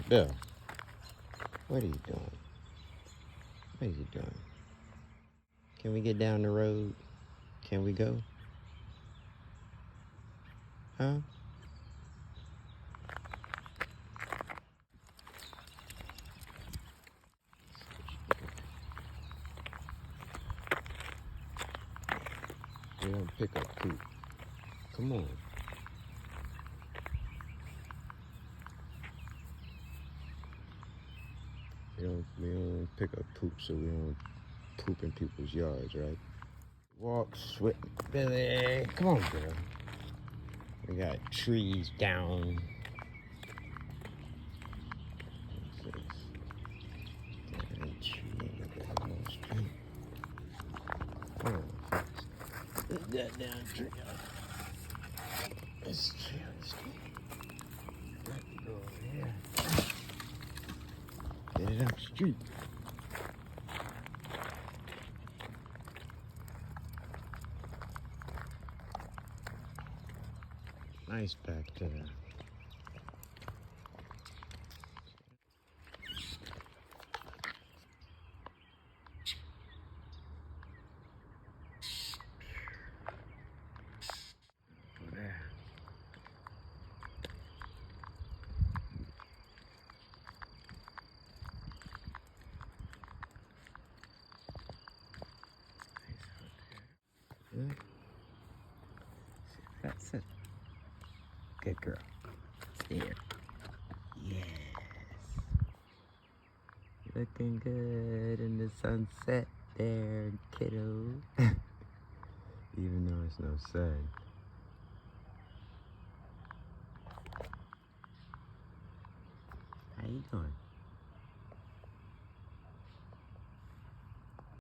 Bill, what are you doing? What are you doing? Can we get down the road? Can we go? Huh? We don't pick up poop. Come on. We don't pick up poop, so we don't poop in people's yards, right? Walks with Billy. Come on, girl. We got trees down. What's this? Down a tree. Straight. Hold on, fast. That down tree. This tree on the street. Got to go over here. Get it up the street. Nice back there. Go there. Nice out there. Good. That's it. Good girl. There. Yes. Looking good in the sunset there, kiddo. Even though it's no sun. How you doing?